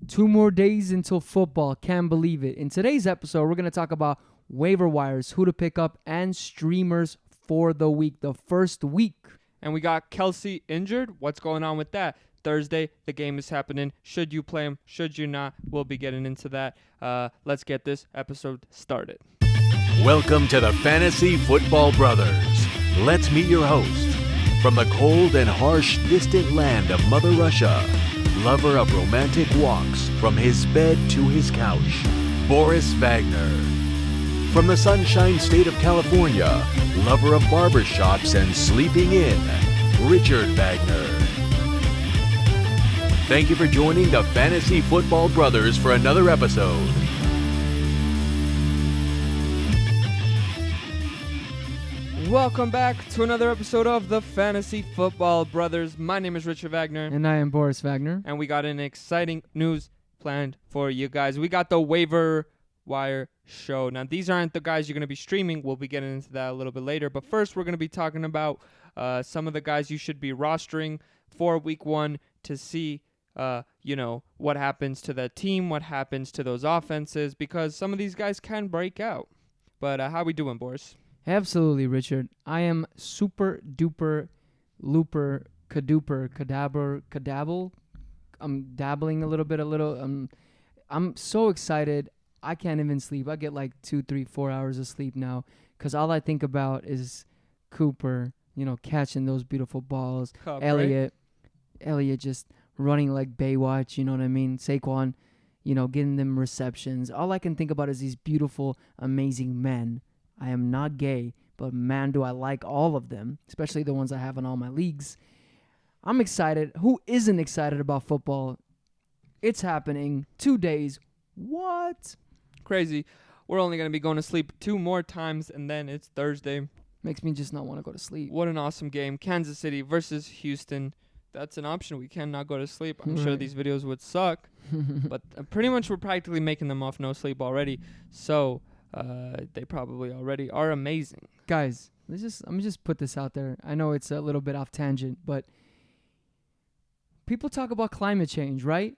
2 more days until football. Can't believe it. In today's episode, we're going to talk about waiver wires, who to pick up, and streamers for the week, the first week. And we got Kelce injured. What's going on with that? Thursday, the game is happening. Should you play him? Should you not? We'll be getting into that. Let's get this episode started. Welcome to the Fantasy Football Brothers. Let's meet your host. From the cold and harsh distant land of Mother Russia, lover of romantic walks from his bed to his couch, Boris Wagner. From the sunshine state of California, lover of barbershops and sleeping in, Richard Wagner. Thank you for joining the Fantasy Football Brothers for another episode. Welcome back to another episode of the Fantasy Football Brothers. My name is Richard Wagner. And I am Boris Wagner. And we got an exciting news planned for you guys. We got the waiver wire show. Now, these aren't the guys you're going to be streaming. We'll be getting into that a little bit later. But first, we're going to be talking about some of the guys you should be rostering for week one to see, what happens to that team, what happens to those offenses, because some of these guys can break out. But how we doing, Boris? Absolutely, Richard. I am super duper looper caduper cadabble. I'm dabbling a little. I'm so excited. I can't even sleep. I get like 2, 3, 4 hours of sleep now because all I think about is Cooper, catching those beautiful balls. Elliott just running like Baywatch, you know what I mean? Saquon, getting them receptions. All I can think about is these beautiful, amazing men. I am not gay, but man, do I like all of them, especially the ones I have in all my leagues. I'm excited. Who isn't excited about football? It's happening. 2 days. What? Crazy. We're only going to be going to sleep 2 more times, and then it's Thursday. Makes me just not want to go to sleep. What an awesome game. Kansas City versus Houston. That's an option. We cannot go to sleep. I'm sure these videos would suck, but pretty much we're practically making them off no sleep already. So they probably already are amazing. Guys, let me just put this out there. I know it's a little bit off tangent, but people talk about climate change, right?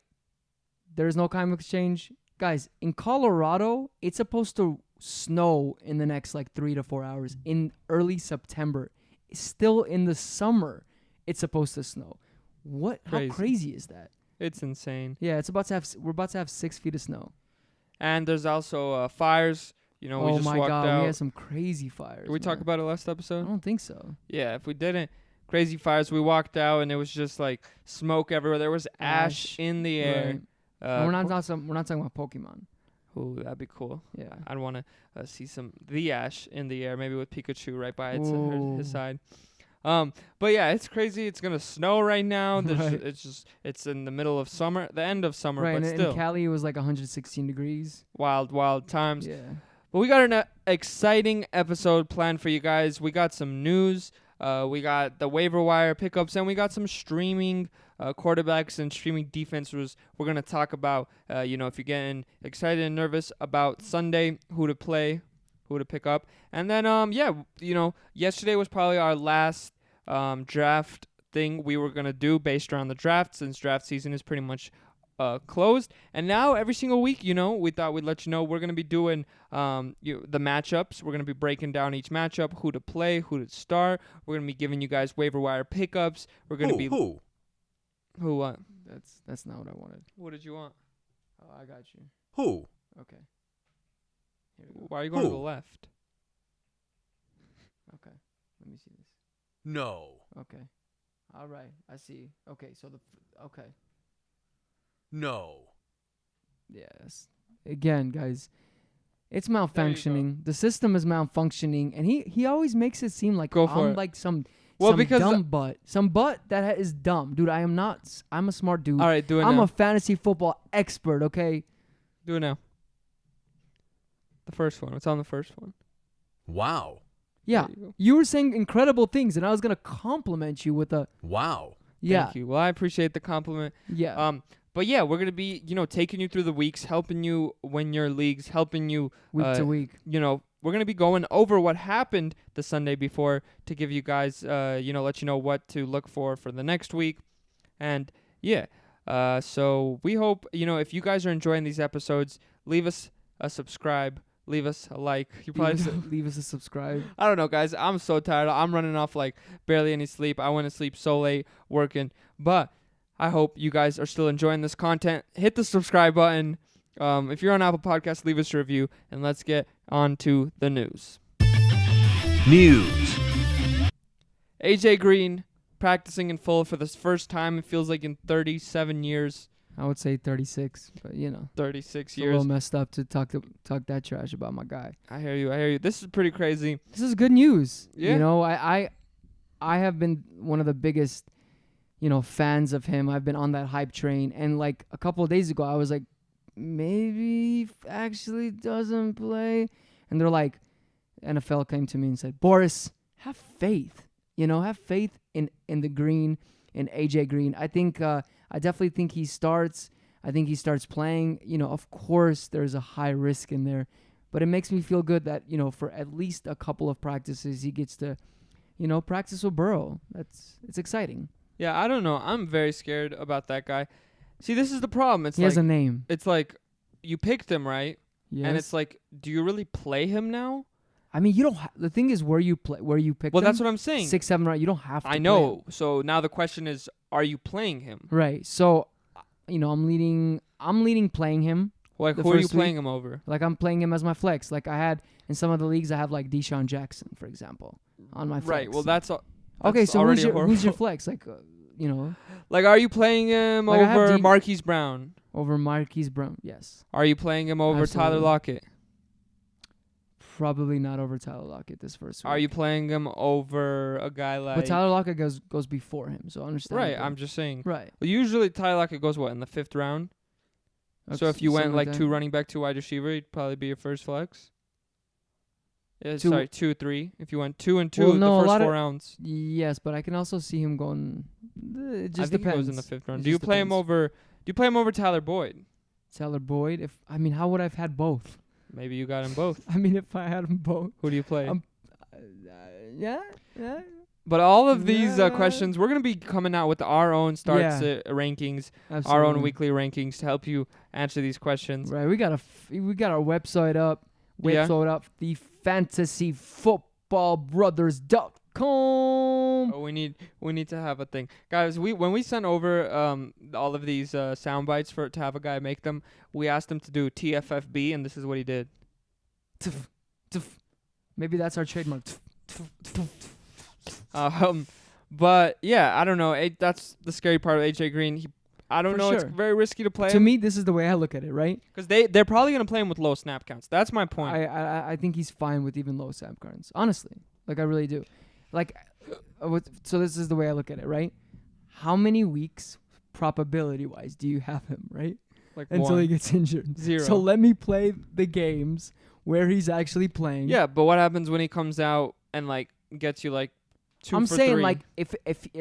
There's no climate change. Guys, in Colorado, it's supposed to snow in the next 3 to 4 hours in early September. It's still in the summer. It's supposed to snow. What? Crazy. How crazy is that? It's insane. Yeah, we're about to have 6 feet of snow. And there's also fires. We just walked out. Oh my God, we had some crazy fires. Did we talk about it last episode? I don't think so. Yeah, if we didn't, crazy fires. We walked out and it was just smoke everywhere. There was ash in the air. Right. We're not talking about Pokemon. Ooh, that'd be cool. Yeah, I'd want to see the ash in the air, maybe with Pikachu right by his side. But yeah, it's crazy. It's gonna snow right now. Right. It's in the middle of summer, the end of summer, right, but and still. in Cali, it was 116 degrees. Wild times. Yeah. But we got an exciting episode planned for you guys. We got some news. We got the waiver wire pickups, and we got some streaming quarterbacks and streaming defenses. We're going to talk about, if you're getting excited and nervous about Sunday, who to play, who to pick up. And then, yesterday was probably our last draft thing we were going to do based around the draft, since draft season is pretty much closed. And now every single week, we thought we'd let you know we're going to be doing the matchups. We're going to be breaking down each matchup, who to play, who to start. We're going to be giving you guys waiver wire pickups. We're going to be Who what? That's not what I wanted. What did you want? Oh, I got you. Who? Okay. Here we go. Why are you going to the left? Okay. Let me see this. No. Okay. All right. I see. Okay. So okay. No. Yes. Again, guys, it's malfunctioning. The system is malfunctioning, and he always makes it seem like I'm like some dumb butt. Some butt that is dumb. Dude, I am not. I'm a smart dude. All right, do it now. I'm a fantasy football expert, okay? Do it now. The first one. What's on the first one? Wow. Yeah. You were saying incredible things, and I was going to compliment you with a... Wow. Yeah. Thank you. Well, I appreciate the compliment. Yeah. But yeah, we're going to be, taking you through the weeks, helping you win your leagues, helping you... Week to week. We're going to be going over what happened the Sunday before to give you guys, let you know what to look for the next week. And, yeah, So we hope, if you guys are enjoying these episodes, leave us a subscribe, leave us a like. You probably leave us a subscribe. I don't know, guys. I'm so tired. I'm running off like barely any sleep. I went to sleep so late working. But I hope you guys are still enjoying this content. Hit the subscribe button. If you're on Apple Podcasts, leave us a review. And let's get on to the news. News. AJ Green practicing in full for the first time. It feels like in 37 years. I would say 36, but 36 it's years. a little messed up to talk that trash about my guy. I hear you. This is pretty crazy. This is good news. Yeah. I have been one of the biggest, fans of him. I've been on that hype train, and like a couple of days ago, I was like, maybe he actually doesn't play, and they're like, NFL came to me and said, Boris, have faith. Have faith in the Green, in AJ Green. I definitely think he starts. I think he starts playing. Of course, there's a high risk in there, but it makes me feel good that, for at least a couple of practices, he gets to, practice with Burrow. It's exciting. Yeah, I don't know. I'm very scared about that guy. See, this is the problem. He has a name. It's like you picked him, right? Yes. And it's like, do you really play him now? I mean, you don't. The thing is, where you pick. Well, that's what I'm saying. 6, 7 round. You don't have to. I know. So now the question is, are you playing him? Right. So, I'm leading playing him. Like, who are you playing him over? Like, I'm playing him as my flex. Like, I had in some of the leagues, I have like Deshaun Jackson, for example, on my flex. Right. Well, that's okay. So who's your flex? Like, Like, are you playing him Like, over Marquise Brown? Over Marquise Brown, yes. Are you playing him over Absolutely. Tyler Lockett? Probably not over Tyler Lockett this first week. Are you playing him over a guy like... But Tyler Lockett goes before him, so I understand. Right, I'm just saying. Right. Well, usually Tyler Lockett goes, in the 5th round? So if you went like 2 running back, 2 wide receiver, he'd probably be your first flex? Yeah, 2, 3. If you went 2 and 2 the first 4 rounds. Yes, but I can also see him going... It just I think depends. He goes in the 5th round. Do you play him over Tyler Boyd? Tyler Boyd? How would I have had both? Maybe you got them both. If I had them both. Who do you play? Yeah. But all of these questions, we're going to be coming out with our own rankings, Absolutely. our own weekly rankings to help you answer these questions. Right. We got our website up. The FantasyFootballBrothers.com. Oh, we need to have a thing, guys. When we sent over all of these sound bites to have a guy make them, we asked him to do TFFB, and this is what he did. Maybe that's our trademark. But yeah, I don't know. That's the scary part of AJ Green. I don't know. Sure. It's very risky to play. To me, this is the way I look at it, right? Because they're probably gonna play him with low snap counts. That's my point. I think he's fine with even low snap counts. Honestly, like I really do. Like, so this is the way I look at it, right? How many weeks, probability-wise, do you have him, right? Like until he gets injured. 0. So let me play the games where he's actually playing. Yeah, but what happens when he comes out and like gets you like 2 I'm for saying 3? like if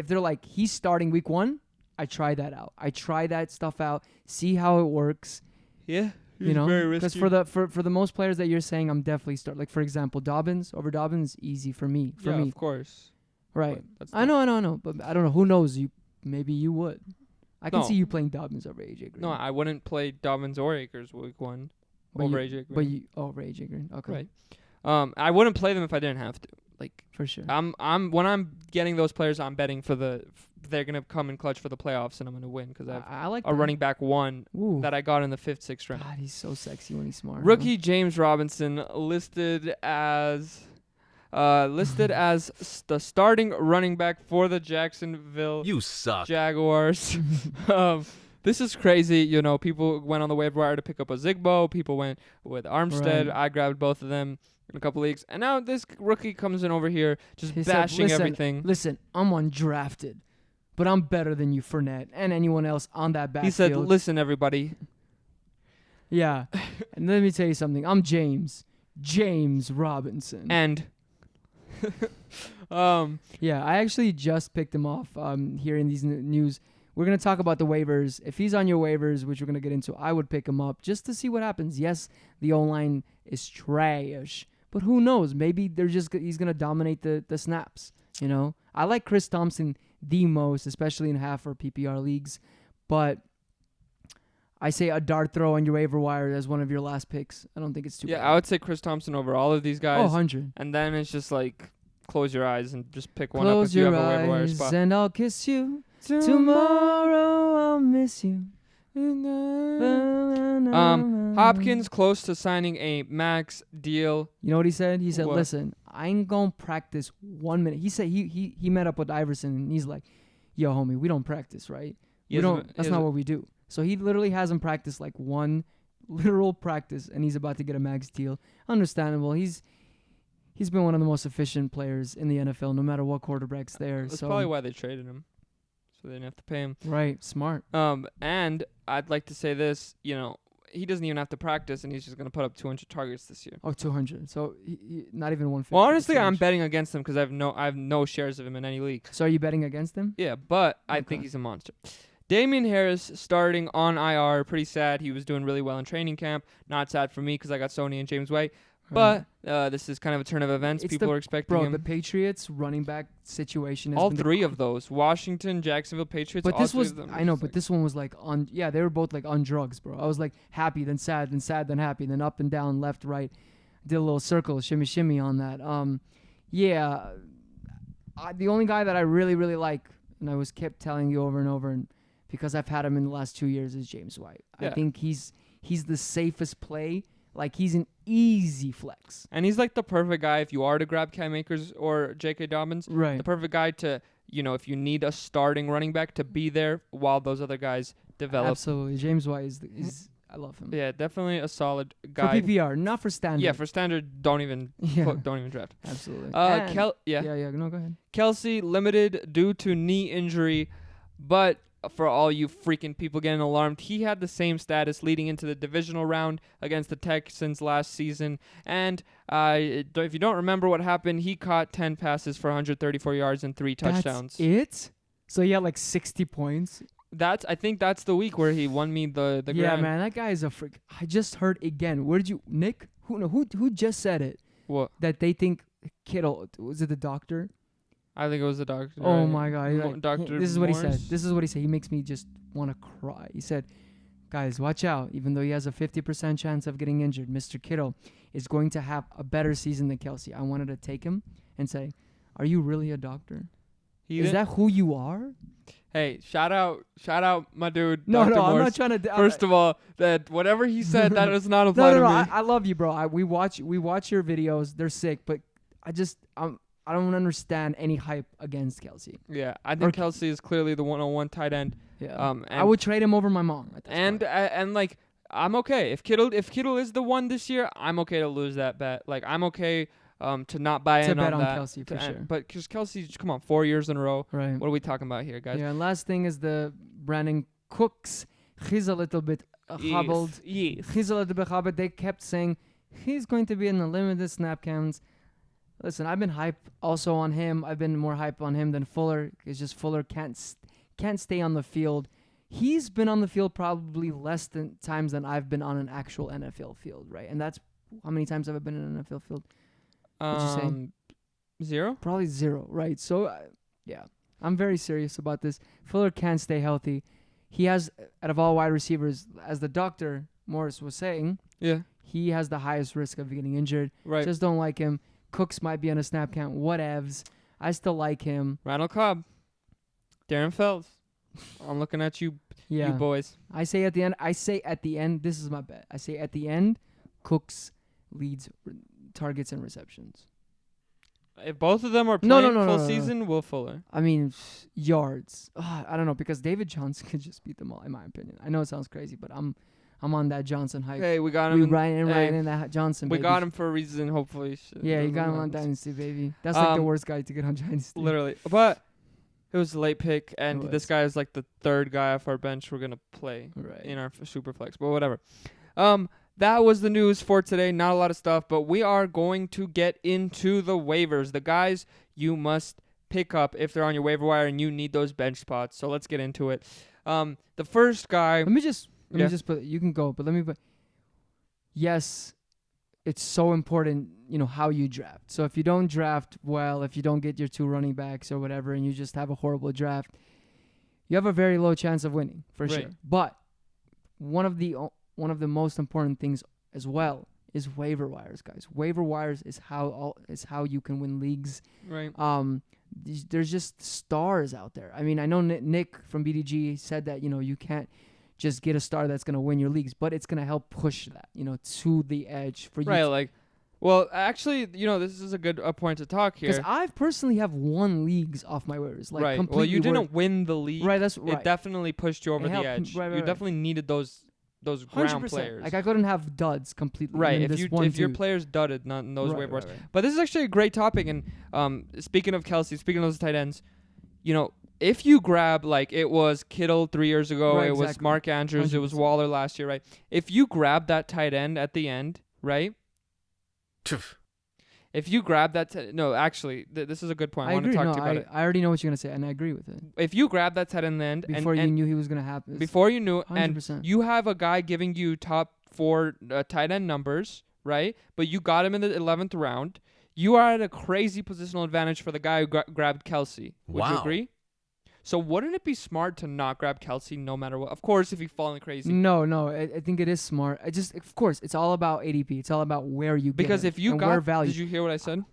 they're like he's starting week 1, I try that out. I try that stuff out, see how it works. Yeah. Very risky. Because for the most players that you're saying, I'm definitely start. Like for example, Dobbins over Dobbins, easy for me. Yeah, of course. Right. I know. But I don't know. Who knows? Maybe you would. I can see you playing Dobbins over AJ Green. No, I wouldn't play Dobbins or Akers week 1 over AJ Green. Over AJ Green. Okay. Right. I wouldn't play them if I didn't have to. Like for sure. When I'm getting those players, I'm betting they're gonna come in clutch for the playoffs, and I'm gonna win because I like a running back 1 that I got in the 5th, 6th round. God, he's so sexy when he's smart. Rookie James Robinson listed as the starting running back for the Jacksonville Jaguars. This is crazy. People went on the waiver wire to pick up a Zigbo. People went with Armstead. Right. I grabbed both of them in a couple leagues. And now this rookie comes in over here just bashing everything. Listen, I'm undrafted, but I'm better than you, Fournette, and anyone else on that backfield. He said, listen, everybody. Yeah. And let me tell you something. I'm James Robinson. And... yeah, I actually just picked him off here in these news. We're going to talk about the waivers. If he's on your waivers, which we're going to get into, I would pick him up just to see what happens. Yes, the O-line is trash, but who knows? Maybe he's going to dominate the snaps, I like Chris Thompson the most, especially in half or PPR leagues, but I say a dart throw on your waiver wire as one of your last picks. I don't think it's too bad. I would say Chris Thompson over all of these guys. 100. And then it's just like close your eyes and just pick one Close up if you your have a waiver wire eyes spot. and I'll kiss you. Tomorrow I'll miss you. Hopkins close to signing a max deal. You know what he said? He said, What? "Listen, I ain't gonna practice 1 minute." He said he met up with Iverson and he's like, "Yo, homie, we don't practice, right? He We hasn't- don't. he That's not hasn't- what we do." So he literally hasn't practiced like one literal practice, and he's about to get a max deal. Understandable. He's been one of the most efficient players in the NFL, no matter what quarterback's there. That's so probably why they traded him, so they didn't have to pay him. right, smart. And I'd like to say this, he doesn't even have to practice, and he's just gonna put up 200 targets this year. Oh, 200. So he not even 150. Well, honestly, I'm 200. betting against him because I have no shares of him in any league. So are you betting against him? Yeah, but I Okay. think he's a monster. Damian Harris starting on IR, pretty sad. He was doing really well in training camp. Not sad for me because I got Sony and James White. Right. But this is kind of a turn of events. It's People the- are expecting Bro, him. the Patriots running back situation has All been the three of those, Washington, Jacksonville, Patriots. But all this three was, of them I are know, just but this one was like on, they were both like on drugs, bro. I was like happy, then sad, then happy, then up and down, left, right. Did a little circle, shimmy on that. The only guy that I really, really like, and I kept telling you over and over, and because I've had him in the last 2 years, is James White. Yeah. I think he's the safest play. Like he's an easy flex. And he's like the perfect guy if you are to grab Cam Akers or J.K. Dobbins. Right. The perfect guy to, if you need a starting running back to be there while those other guys develop. Absolutely. James White is I love him. Yeah, definitely a solid For guy. PPR, not for standard. Yeah, for standard, don't even Yeah. don't even draft. Absolutely. Yeah. Yeah. No, go ahead. Kelce limited due to knee injury, but for all you freaking people getting alarmed, he had the same status leading into the divisional round against the Texans last season. And if you don't remember what happened, he caught 10 passes for 134 yards and 3 touchdowns. That's it? So he had like 60 points. I think that's the week where he won me the Yeah, grand. man, that guy is a freak. I just heard again. Where did you, Nick? Who just said it? What? That they think Kittle, was it the doctor? I think it was the doctor. Oh right? my God. Like, Dr. This is what he said. Morris? This is what he said. He makes me just want to cry. He said, guys, watch out. Even though he has a 50% chance of getting injured, Mr. Kittle is going to have a better season than Kelce. I wanted to take him and say, are you really a doctor? Is that who you are? Hey, shout out, my dude. No, Dr. I'm Morris. not trying to. First of all, that whatever he said, that does not apply No, to me. I love you, bro. We watch your videos. They're sick, but I don't understand any hype against Kelce. Yeah, I think Kelce is clearly the 101 tight end. Yeah. And I would trade him over my mom. At this and point. and like I'm okay if Kittle is the one this year. I'm okay to lose that bet. Like I'm okay to not buy To in bet on on that. Kelce, for sure. But because Kelce, come on, 4 years in a row. Right. What are we talking about here, guys? Yeah. And last thing is the Brandon Cooks. He's a little bit hobbled. Yes. He's a little bit hobbled. They kept saying he's going to be in the limited snap counts. Listen, I've been hype also on him. I've been more hype on him than Fuller. It's just Fuller can't stay on the field. He's been on the field probably less than times than I've been on an actual NFL field, right? And that's how many times have I been in an NFL field? What'd you say? 0? Probably 0, right? So, yeah, I'm very serious about this. Fuller can't stay healthy. He has, out of all wide receivers, as the Dr. Morris was saying, Yeah. he has the highest risk of getting injured. Right. Just don't like him. Cooks might be on a snap count. Whatevs. I still like him. Randall Cobb, Darren Fells. I'm looking at you, Yeah. you boys. I say at the end, this is my bet. I say at the end, Cooks leads targets and receptions. If both of them are No, playing no, full no. season, Will Fuller. I mean, yards. I don't know, because David Johnson could just beat them all, in my opinion. I know it sounds crazy, but I'm on that Johnson hype. Hey, we got him. We riding in that Johnson, We baby. got him for a reason, hopefully. Yeah, you got him on Dynasty, baby. That's like the worst guy to get on Dynasty. Literally. But it was a late pick, and It this was. guy is like the third guy off our bench we're going to play Right. in our super flex. But whatever. That was the news for today. Not a lot of stuff, but we are going to get into the waivers. The guys you must pick up if they're on your waiver wire and you need those bench spots. So let's get into it. The first guy. Let me just put, you can go, but let me put, yes, it's so important, how you draft. So if you don't draft well, if you don't get your 2 running backs or whatever, and you just have a horrible draft, you have a very low chance of winning, for Right. sure. But one of the most important things as well is waiver wires, guys. Waiver wires is how you can win leagues. Right. There's just stars out there. I mean, I know Nick from BDG said that, you can't just get a star that's going to win your leagues, but it's going to help push that, to the edge for you. Right, well, actually, this is a good point to talk here. Because I personally have won leagues off my waivers. Right. Completely Well, you didn't win the league. Right, that's right. It definitely pushed you over It the helped. edge. Right, you definitely needed those ground 100%. players. Like, I couldn't have duds completely. Right, if your players dudded, not in those waivers. Right. But this is actually a great topic. And speaking of Kelce, speaking of those tight ends, if you grab, like, it was Kittle 3 years ago, Right, it was exactly. Mark Andrews, 100%. it was Waller last year, right? If you grab that tight end at the end, right? If you grab that, no, actually, this is a good point. I want to agree. talk to you about it. I already know what you're gonna say, and I agree with it. If you grab that tight end in the end, Before you knew he was gonna happen. before you knew, 100%. and you have a guy giving you top 4 tight end numbers, right? But you got him in the 11th round. You are at a crazy positional advantage for the guy who grabbed Kelce. Would you agree? So wouldn't it be smart to not grab Kelce no matter what? Of course, if you're falling crazy. No, I think it is smart. Of course, it's all about ADP. It's all about where you get Because it if you and got, where value. did you hear what I said?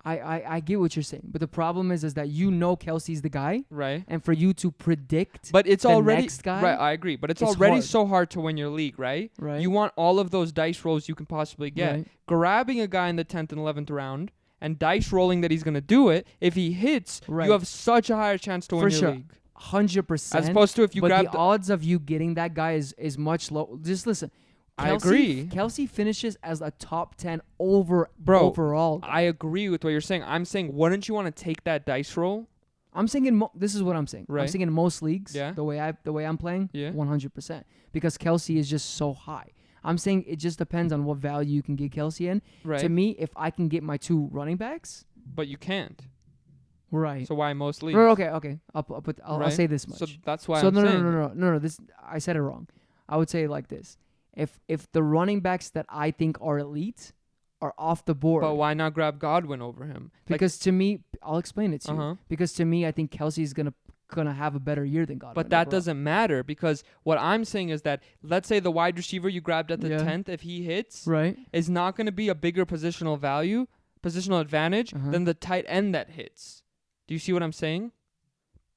I get what you're saying, but the problem is that Kelce's the guy, Right. and for you to predict, But it's the already next guy, right. I agree, but it's it's already hard. so hard to win your league, right? Right. You want all of those dice rolls you can possibly get. Right. Grabbing a guy in the 10th and 11th round and dice rolling that he's gonna do it. If he hits, Right. you have such a higher chance to win For your sure. league. 100%. As opposed to if you but grab the odds of you getting that guy is much low. Just listen. I agree. Kelce finishes as a top 10 Bro, overall. I agree with what you're saying. I'm saying, wouldn't you want to take that dice roll? I'm saying this is what I'm saying. I'm Right. saying in most leagues, Yeah. the way I'm playing, Yeah. 100%, because Kelce is just so high. I'm saying it just depends on what value you can get Kelce in. Right. To me, if I can get my 2 running backs, But you can't. right. So why most leagues? No, okay. I'll Right. say this much. So that's why So I'm saying. no. This I said it wrong. I would say it like this: if the running backs that I think are elite are off the board, But why not grab Godwin over him? because to me, I'll explain it to you. Uh-huh. Because to me, I think Kelsey's gonna have a better year than Godwin. But that overall. doesn't matter, because what I'm saying is that, let's say the wide receiver you grabbed at the Yeah. 10th, if he hits, right. is not going to be a bigger positional advantage Uh-huh. than the tight end that hits. Do you see what I'm saying?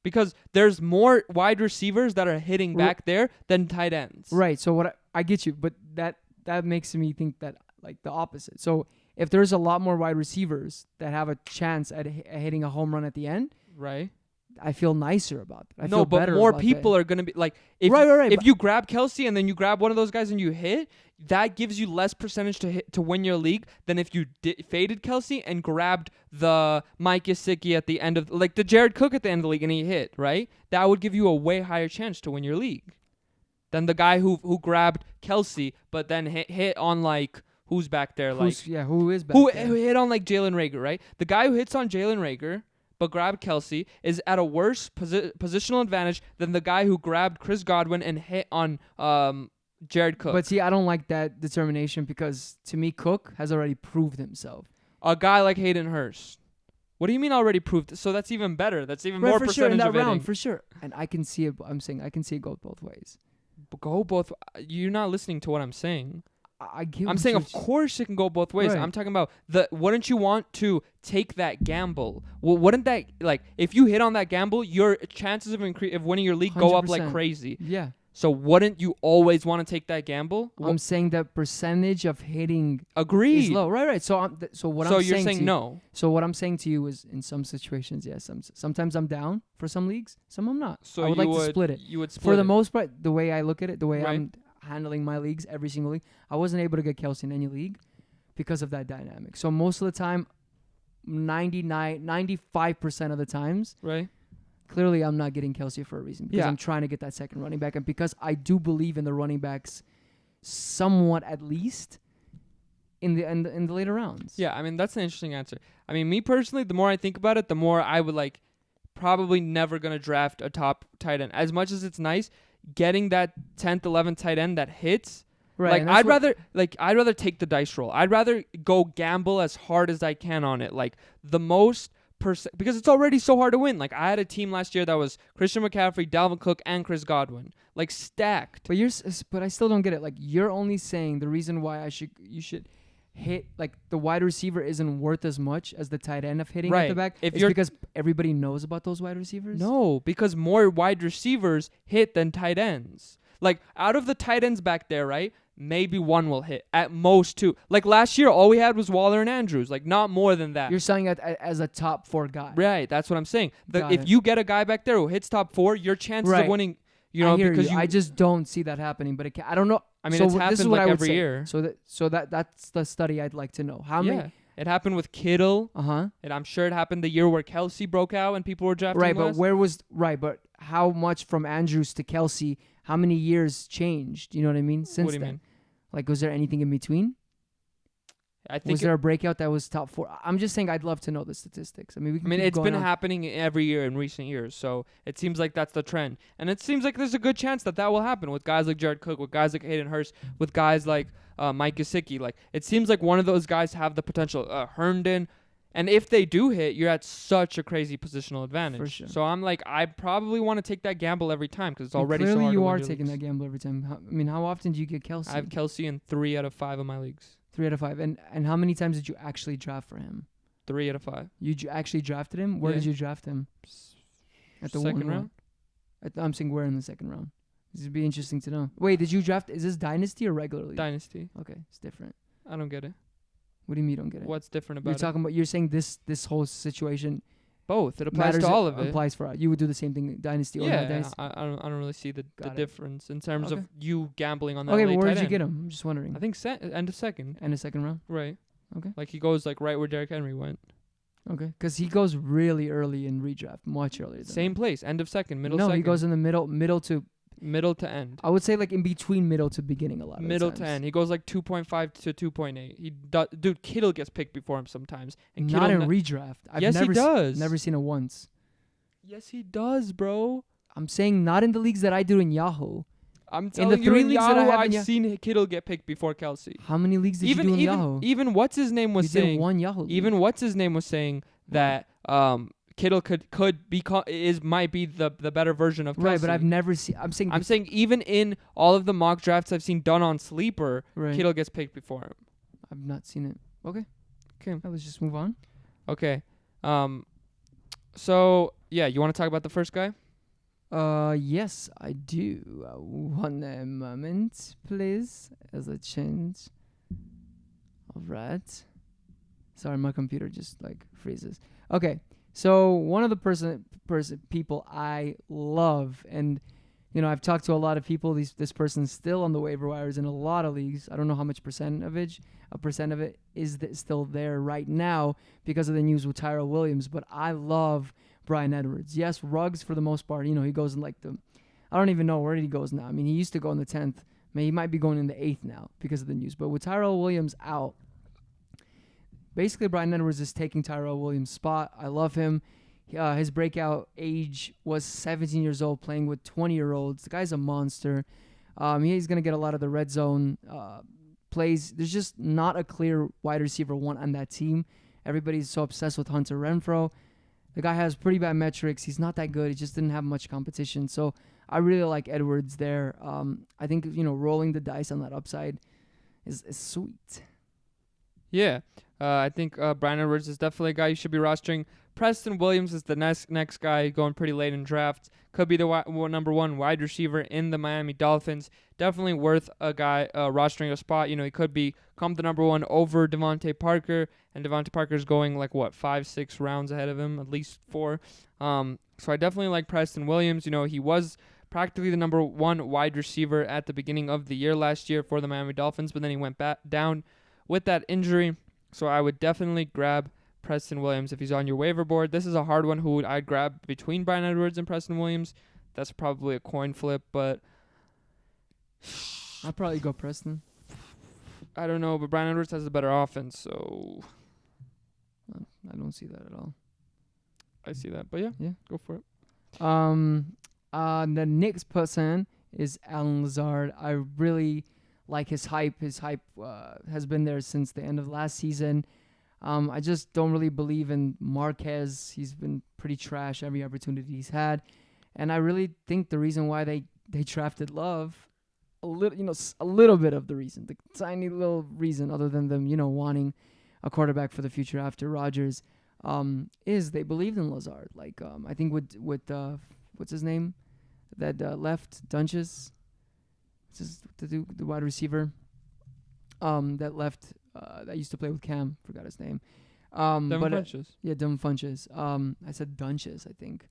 Because there's more wide receivers that are hitting back there than tight ends. Right. So what I get you, but that makes me think that like the opposite. So if there's a lot more wide receivers that have a chance at hitting a home run at the end, Right. I feel nicer about it. I No, feel but better more about people that. are going to be like, if, Right. if you grab Kelce and then you grab one of those guys and you hit, that gives you less percentage to win your league than if you faded Kelce and grabbed the Mike Gesicki at the end of, like the Jared Cook at the end of the league and he hit, right? That would give you a way higher chance to win your league than the guy who grabbed Kelce but then hit on like, who's back there? Who is back there? Who hit on like Jalen Reagor, right? The guy who hits on Jalen Reagor but grabbed Kelce is at a worse positional advantage than the guy who grabbed Chris Godwin and hit on Jared Cook. But see, I don't like that determination because to me, Cook has already proved himself. A guy like Hayden Hurst. What do you mean already proved? So that's even better. That's even more for percentage sure in that of hitting. round, for sure. And I can see it. I'm saying I can see it go both ways. Go both. You're not listening to what I'm saying. I get. I'm saying, of course, it can go both ways. Right. I'm talking about wouldn't you want to take that gamble? Well, wouldn't that, like, if you hit on that gamble, your chances of winning your league go up like 100%. crazy. Yeah. So wouldn't you always want to take that gamble? I'm saying that percentage of hitting Agreed. is low. Right. So what So I'm you're saying saying to no. So what I'm saying to you is, in some situations, yes. Sometimes I'm down for some leagues. Some I'm not. So I would like to split it. You would split For the it. most part, the way I look at it, the way Right. I'm handling my leagues, every single league, I wasn't able to get Kelce in any league because of that dynamic. So most of the time, 95% of the times, Right. clearly I'm not getting Kelce for a reason because Yeah. I'm trying to get that second running back, and because I do believe in the running backs somewhat, at least in the later rounds. Yeah, I mean, that's an interesting answer. I mean, me personally, the more I think about it, the more I would probably never going to draft a top tight end. As much as it's nice getting that 10th, 11th tight end that hits, Right. I'd rather take the dice roll. I'd rather go gamble as hard as I can on it. Like, the most because it's already so hard to win. Like, I had a team last year that was Christian McCaffrey, Dalvin Cook, and Chris Godwin, like stacked. But I still don't get it. Like, you're only saying the reason why you should hit, like, the wide receiver isn't worth as much as the tight end of hitting at the back. It's because everybody knows about those wide receivers. No, because more wide receivers hit than tight ends. Like, out of the tight ends back there, right? Maybe one will hit. At most two. Like, last year, all we had was Waller and Andrews. Like, not more than that. You're saying that as a top 4 guy. Right. That's what I'm saying. If you get a guy back there who hits top 4, your chances of winning, I just don't see that happening. But I don't know. I mean, it's happened like every year. So that's the study I'd like to know. How many? It happened with Kittle. And I'm sure it happened the year where Kelce broke out and people were drafting but how much from Andrews to Kelce? How many years changed? You know what I mean? Since what do you mean? Like, was there anything in between? Was there a breakout that was top 4? I'm just saying I'd love to know the statistics. I mean, it's been happening every year in recent years, so it seems like that's the trend. And it seems like there's a good chance that will happen with guys like Jared Cook, with guys like Hayden Hurst, with guys like Mike Gesicki. Like, it seems like one of those guys have the potential. Herndon. And if they do hit, you're at such a crazy positional advantage. For sure. So I'm like, I probably want to take that gamble every time because it's already clearly so hard you to win are your taking leagues. that gamble every time. How often do you get Kelce? I have Kelce in 3 out of 5 of my leagues. 3 out of 5. And how many times did you actually draft for him? 3 out of 5. You actually drafted him? Where did you draft him? At the second round? I'm saying where in the second round. This would be interesting to know. Wait, did you draft? Is this Dynasty or regularly? Dynasty. Okay, it's different. I don't get it. What do you mean you don't get it? What's different about it? You're saying this whole situation. Both. It applies to all of it. Applies for you would do the same thing, Dynasty or not Dynasty. I don't really see the difference in terms of you gambling on that. Okay, but where did you get him? I'm just wondering. I think end of second. End of second round. Right. Okay. Like, he goes like right where Derrick Henry went. Okay, because he goes really early in redraft, much earlier. Same place, end of second, middle. No, second. he goes in the middle to end. I would say like in between middle to beginning a lot. Middle of to end. He goes like 2.5 to 2.8. Dude, Kittle gets picked before him sometimes. And not in redraft. Yes, he does. Never seen it once. Yes, he does, bro. I'm saying not in the leagues that I do in Yahoo. I'm telling you, in Yahoo, I've seen Kittle get picked before Kelce. How many leagues did you do in Yahoo? Even what's his name was saying. Did one Yahoo. Even what's his name was saying that Kittle might be the better version of Kelce. Right, but I've never seen. I'm saying even in all of the mock drafts I've seen done on Sleeper, Kittle gets picked before him. I've not seen it. Okay. Let's just move on. Okay. So yeah, you want to talk about the first guy? Yes, I do. One moment, please, as I change. All right. Sorry, my computer just like freezes. Okay, so one of the people I love, and I've talked to a lot of people. This person's still on the waiver wires in a lot of leagues. I don't know how much percent of it is still there right now because of the news with Tyrell Williams. But I love Bryan Edwards. Yes, Ruggs for the most part. He goes in like I don't even know where he goes now. I mean, he used to go in the 10th. He might be going in the 8th now because of the news. But with Tyrell Williams out, basically Bryan Edwards is taking Tyrell Williams' spot. I love him. His breakout age was 17 years old, playing with 20-year-olds. The guy's a monster. He's going to get a lot of the red zone plays. There's just not a clear wide receiver one on that team. Everybody's so obsessed with Hunter Renfrow. The guy has pretty bad metrics. He's not that good. He just didn't have much competition. So I really like Edwards there. I think, rolling the dice on that upside is sweet. Yeah. I think Bryan Edwards is definitely a guy you should be rostering. Preston Williams is the next guy going pretty late in drafts. Could be the number 1 wide receiver in the Miami Dolphins. Definitely worth a guy rostering a spot. He could become the number 1 over Devontae Parker, and Devontae Parker's going like 5-6 rounds ahead of him, at least 4. So I definitely like Preston Williams. He was practically the number 1 wide receiver at the beginning of the year last year for the Miami Dolphins, but then he went down with that injury. So I would definitely grab Preston Williams if he's on your waiver board. This is a hard one. Who I'd grab between Bryan Edwards and Preston Williams? That's probably a coin flip, but I'd probably go Preston. I don't know, but Bryan Edwards has a better offense, so I don't see that at all. I see that, but yeah, go for it. The next person is Alan Lazard. I really like his hype. His hype has been there since the end of last season. I just don't really believe in Marquez. He's been pretty trash every opportunity he's had. And I really think the reason why they drafted Love, a little bit of the reason, the tiny little reason, other than them, wanting a quarterback for the future after Rodgers, is they believed in Lazard. Like, I think with what's his name, that left Dunches, the wide receiver, that left, that used to play with Cam, forgot his name. Devin Funchess. Yeah, Devin Funchess. I said Dunches, I think.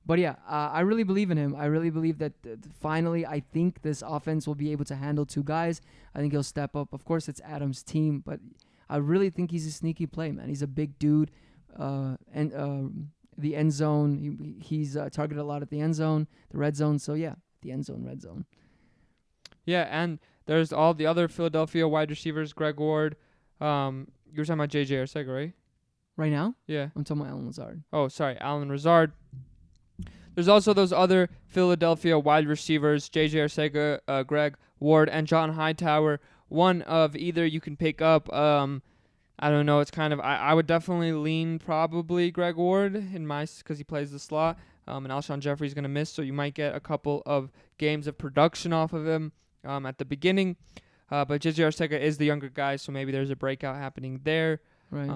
But yeah, I really believe in him. I really believe that finally, I think this offense will be able to handle two guys. I think he'll step up. Of course, it's Adam's team, but I really think he's a sneaky play, man. He's a big dude, and the end zone. He's targeted a lot at the end zone, the red zone. So yeah, the end zone, red zone. Yeah, and there's all the other Philadelphia wide receivers. Greg Ward. You were talking about J.J. Arcega, right? Right now? Yeah. I'm talking about Allen Lazard. Oh, sorry, Allen Lazard. There's also those other Philadelphia wide receivers, J.J. Arcega, Greg Ward, and John Hightower. One of either you can pick up. I don't know. It's kind of I would definitely lean probably Greg Ward because he plays the slot. And Alshon Jeffrey's going to miss, so you might get a couple of games of production off of him at the beginning. But J.J. Arcega is the younger guy, so maybe there's a breakout happening there. Right.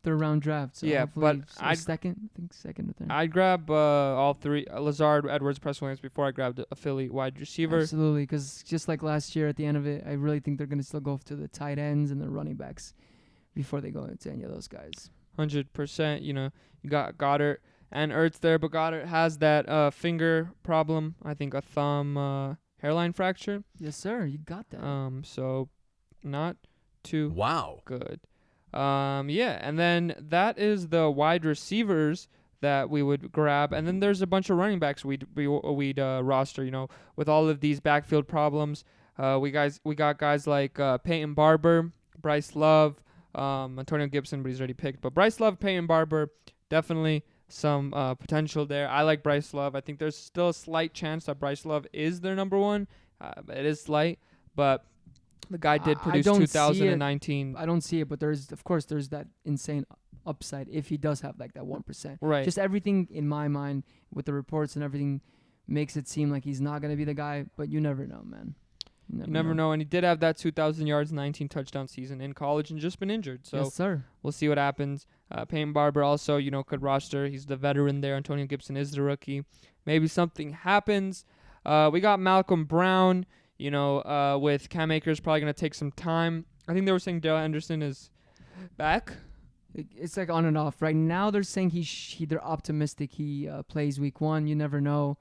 Third round draft. So yeah, but second or third. I'd grab all three, Lazard, Edwards, Preston Williams, before I grabbed a Philly wide receiver. Absolutely, because just like last year at the end of it, I really think they're going to still go to the tight ends and the running backs before they go into any of those guys. 100%. You got Goddard and Ertz there, but Goddard has that finger problem. I think a thumb hairline fracture. Yes, sir. You got that. So not too Wow. good. Yeah, and then that is the wide receivers that we would grab, and then there's a bunch of running backs we'd roster. With all of these backfield problems, we got guys like Peyton Barber, Bryce Love, Antonio Gibson, but he's already picked. But Bryce Love, Peyton Barber, definitely some potential there. I like Bryce Love. I think there's still a slight chance that Bryce Love is their number one. It is slight, but the guy did produce 2019. I don't see it, but there's that insane upside if he does have like that 1%. Right. Just everything in my mind with the reports and everything makes it seem like he's not going to be the guy, but you never know, man. You never know. And he did have that 2,000 yards, 19 touchdown season in college and just been injured. So yes, sir. We'll see what happens. Peyton Barber also, could roster. He's the veteran there. Antonio Gibson is the rookie. Maybe something happens. We got Malcolm Brown. With Cam Akers probably going to take some time. I think they were saying Dale Anderson is back. It's like on and off. Right now they're saying they're optimistic he plays week 1. You never know.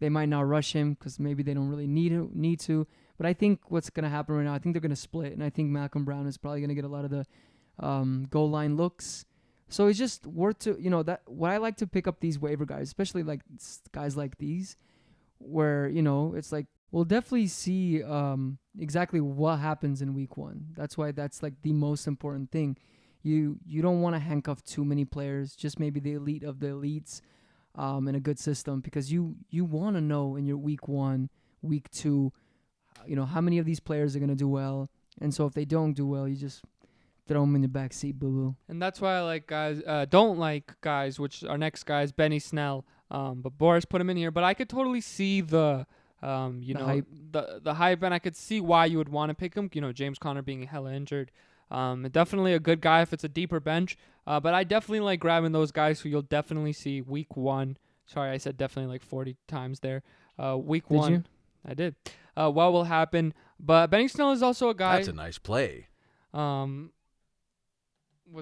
They might not rush him because maybe they don't really need to. But I think what's going to happen right now, I think they're going to split. And I think Malcolm Brown is probably going to get a lot of the goal line looks. So it's just worth to, that what I like to pick up these waiver guys, especially like guys like these, where, it's like, we'll definitely see exactly what happens in week 1. That's why that's like the most important thing. You don't want to handcuff too many players, just maybe the elite of the elites in a good system, because you want to know in your week 1, week 2, how many of these players are going to do well. And so if they don't do well, you just throw them in the back seat, boo-boo. And that's why I like guys, don't like guys, which our next guy is Benny Snell. But Boris put him in here. But I could totally see the hype. The hype, and I could see why you would want to pick him. James Conner being hella injured. Definitely a good guy if it's a deeper bench. But I definitely like grabbing those guys who you'll definitely see week 1. Sorry, I said definitely like 40 times there. Week 1. You? I did. What will happen? But Benny Snell is also a guy. That's a nice play. Was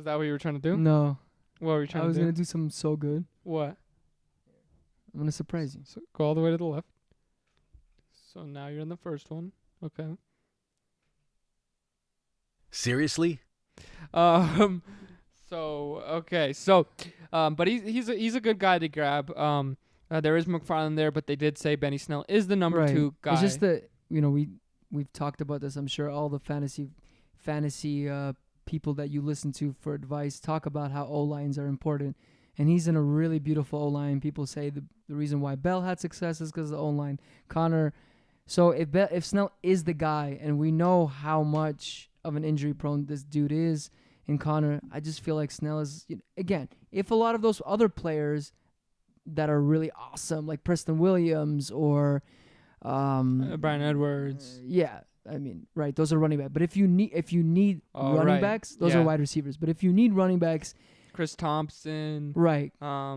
that what you were trying to do? No. What were you trying to do? I was going to do something so good. What? I'm going to surprise you. So go all the way to the left. So now you're in the first one. Okay. Seriously? But he's a good guy to grab. There is McFarland there, but they did say Benny Snell is the number 2 guy. It's just that we've talked about this. I'm sure all the fantasy people that you listen to for advice talk about how O-lines are important. And he's in a really beautiful O-line. People say the reason why Bell had success is because of the O-line. Connor. So if Snell is the guy, and we know how much of an injury prone this dude is, and Connor. I just feel like Snell is, again, if a lot of those other players that are really awesome, like Preston Williams or Brian Edwards. Yeah, I mean, right, those are running backs. But if you need running backs, those are wide receivers. But if you need running backs, Chris Thompson. right.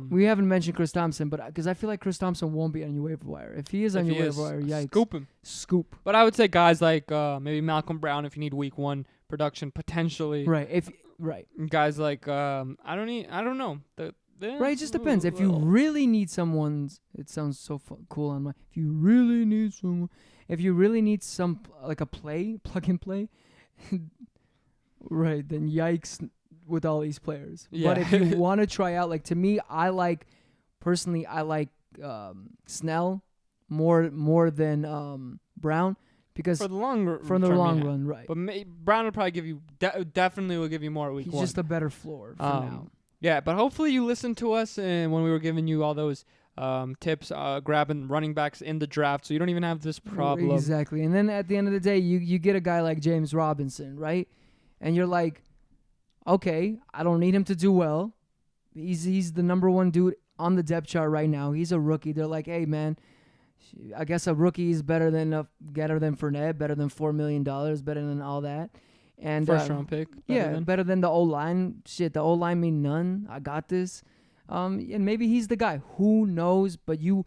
We haven't mentioned Chris Thompson, but because I feel like Chris Thompson won't be on your waiver wire. If he is on your waiver wire, yikes. Scoop him. Scoop. But I would say guys like maybe Malcolm Brown if you need week 1 production potentially. Right. Guys like I don't know. Right, it just depends. If you really need someone's, it sounds so cool on my. If you really need some, like a plug and play, right? Then yikes with all these players. Yeah. But if you want to try out, like to me, I like Snell more than Brown because for the long run, right? But Brown will probably give you definitely will give you more at week 1. He's just a better floor for now. Yeah, but hopefully you listened to us and when we were giving you all those tips, grabbing running backs in the draft, so you don't even have this problem. Exactly. And then at the end of the day, you get a guy like James Robinson, right? And you're like, okay, I don't need him to do well. He's the number 1 dude on the depth chart right now. He's a rookie. They're like, hey man, I guess a rookie is better than Fournette, better than $4 million, better than all that. And first round pick. Better than the O-line. Shit, the O-line mean none. I got this. And maybe he's the guy. Who knows? But you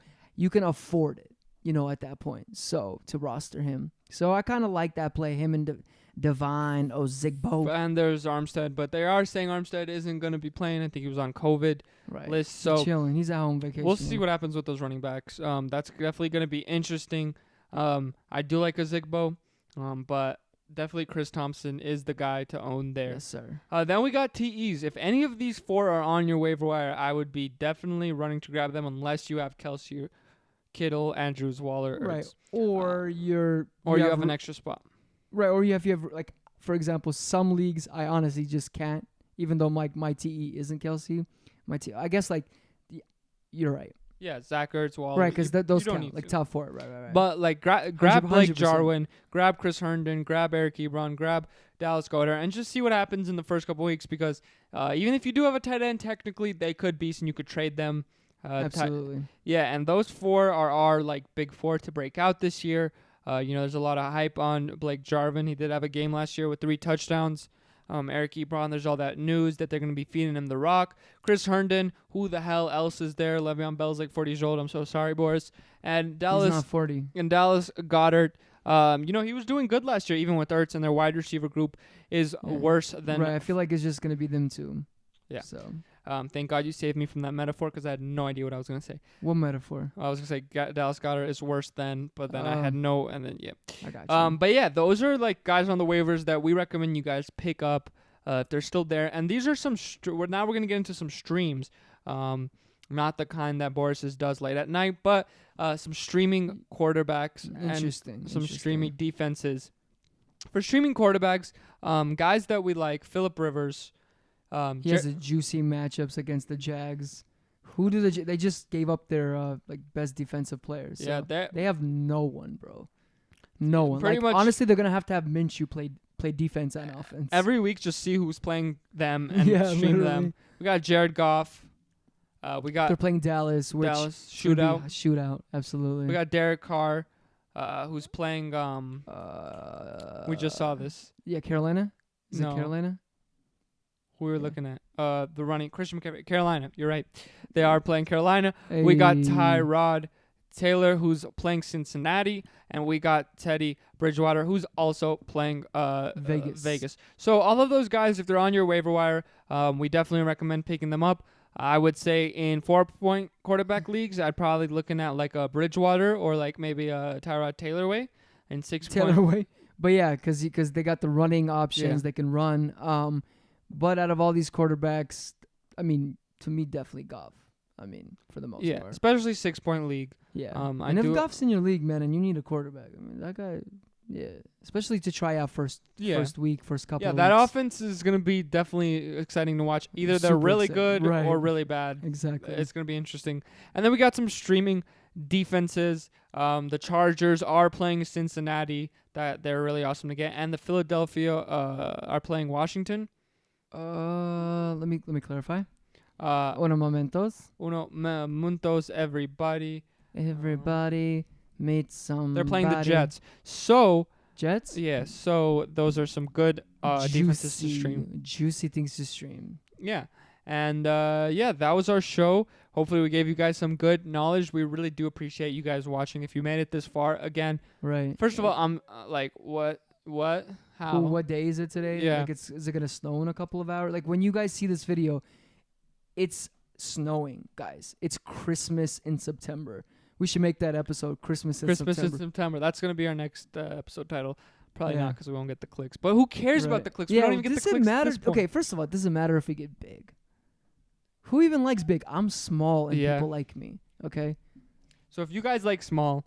can afford it, at that point. So to roster him. So I kind of like that play. Him and Divine, Zigbo. And there's Armstead, but they are saying Armstead isn't going to be playing. I think he was on COVID list. So chilling. He's at home vacation. We'll see what happens with those running backs. That's definitely going to be interesting. I do like a Zigbo, but definitely Chris Thompson is the guy to own there. Yes, sir. Then we got TEs. If any of these 4 are on your waiver wire, I would be definitely running to grab them unless you have Kelce, Kittle, Andrews, Waller, Ertz. Right. Or you have an extra spot. Right. Or you have like, for example, some leagues I honestly just can't, even though my TE isn't Kelce. I guess like you're right. Yeah, Zach Ertz, Waller. Right, because those count, like top 4. Right. But like grab Blake 100%. Jarwin, grab Chris Herndon, grab Eric Ebron, grab Dallas Goedert, and just see what happens in the first couple weeks because even if you do have a tight end, technically they could be, and you could trade them. Absolutely. And those 4 are our like big 4 to break out this year. There's a lot of hype on Blake Jarwin. He did have a game last year with 3 touchdowns. Eric Ebron, there's all that news that they're going to be feeding him the rock. Chris Herndon, who the hell else is there? Le'Veon Bell's like 40 years old. I'm so sorry, Boris. And Dallas, he's not 40. And Dallas Goedert, he was doing good last year, even with Ertz, and their wide receiver group is worse than. Right, I feel like it's just going to be them 2. Yeah. So. Thank God you saved me from that metaphor because I had no idea what I was going to say. What metaphor? I was going to say Dallas Goedert is worse than, but then I had no, and then, yeah. I got you. But yeah, those are like guys on the waivers that we recommend you guys pick up if they're still there. And these are some, now we're going to get into some streams. Not the kind that Boris does late at night, but some streaming quarterbacks and some streaming defenses. For streaming quarterbacks, guys that we like, Phillip Rivers. He has a juicy matchups against the Jags. They just gave up their best defensive players. So yeah, they have no one, bro. No one. Pretty much. Honestly, they're gonna have to have Minshew play defense and offense every week. Just see who's playing them and stream literally. them. We got Jared Goff. They're playing Dallas. Which shootout. Absolutely. We got Derek Carr, who's playing. We just saw this. Yeah, Carolina. Is No. it Carolina? We were looking at the running Christian McCaffrey. Carolina. You're right. They are playing Carolina. Hey. We got Tyrod Taylor, who's playing Cincinnati, and we got Teddy Bridgewater, who's also playing Vegas. So all of those guys, if they're on your waiver wire, we definitely recommend picking them up. I would say in 4-point quarterback leagues, I'd probably looking at like a Bridgewater or like maybe a Tyrod Taylor way. In 6-point. Taylor way. But yeah, because they got the running options. They can run. But out of all these quarterbacks, I mean, to me, definitely Goff. I mean, for the most part. Especially 6-point league. Yeah. And if Goff's in your league, man, and you need a quarterback, I mean, that guy, especially to try out first week, first couple of weeks. Yeah, that offense is going to be definitely exciting to watch. Either they're really good or really bad. Exactly. It's going to be interesting. And then we got some streaming defenses. The Chargers are playing Cincinnati. That they're really awesome to get. And the Philadelphia are playing Washington. Let me clarify. Uh, Uno momentos. Muntos, everybody. Everybody meet some. They're playing the Jets. So, Jets. yeah. So those are some good defenses to stream. Juicy things to stream. Yeah. And yeah, that was our show. Hopefully we gave you guys some good knowledge. We really do appreciate you guys watching. If you made it this far, again, right. First of all, I'm like, what, how? Cool. What day is it today? Yeah. Like, is it gonna snow in a couple of hours? Like, when you guys see this video, it's snowing, guys. It's Christmas in September. We should make that episode Christmas in September. That's gonna be our next episode title. Probably Yeah. not, because we won't get the clicks. But who cares about the clicks? We don't even get the clicks. Matter. At this point. Okay, first of all, it doesn't matter if we get big. Who even likes big? I'm small and Yeah. people like me. Okay. So if you guys like small,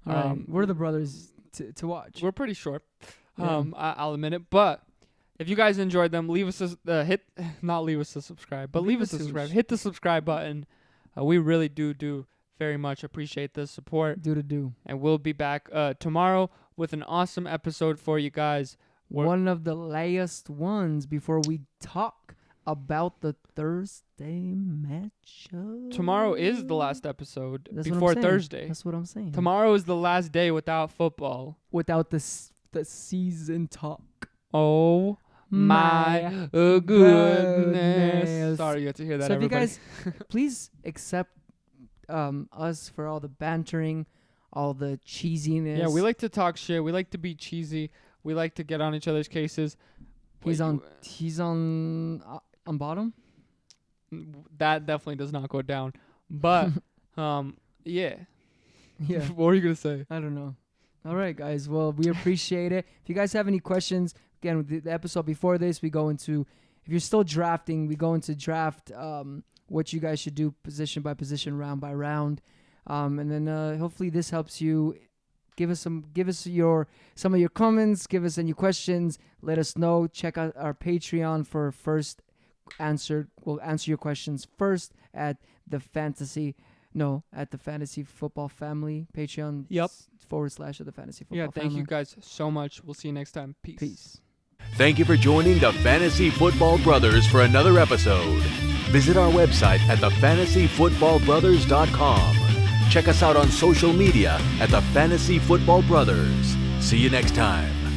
We're the brothers to watch. we're pretty short. Yeah. I'll admit it. But if you guys enjoyed them, leave us not leave us a subscribe, but leave us a subscribe. Hit the subscribe button. We really do very much appreciate the support. Do. And we'll be back tomorrow with an awesome episode for you guys. One of the last ones before we talk about the Thursday matchup. Tomorrow is the last episode That's what before I'm saying. Thursday. That's what I'm saying. Tomorrow is the last day without football. Without the season talk. Oh my goodness. Sorry you had to hear that, so everybody. if you guys, please accept us for all the bantering, all the cheesiness. Yeah, we like to talk shit. We like to be cheesy. We like to get on each other's cases. He's on bottom. That definitely does not go down. But yeah. Yeah. What were you gonna say? I don't know. All right, guys. Well, we appreciate it. If you guys have any questions, again, with the episode before this, we go into, if you're still drafting, we go into draft what you guys should do position by position, round by round. And then hopefully this helps you. Give us some of your comments, give us any questions, let us know. Check out our Patreon for first answered. We'll answer your questions first at the Fantasy Football Family Patreon. Yep. / of the Fantasy Football Yeah, thank Family. you guys so much. We'll see you next time. Peace. Thank you for joining the Fantasy Football Brothers for another episode. Visit our website at thefantasyfootballbrothers.com. Check us out on social media at the Fantasy Football Brothers. See you next time.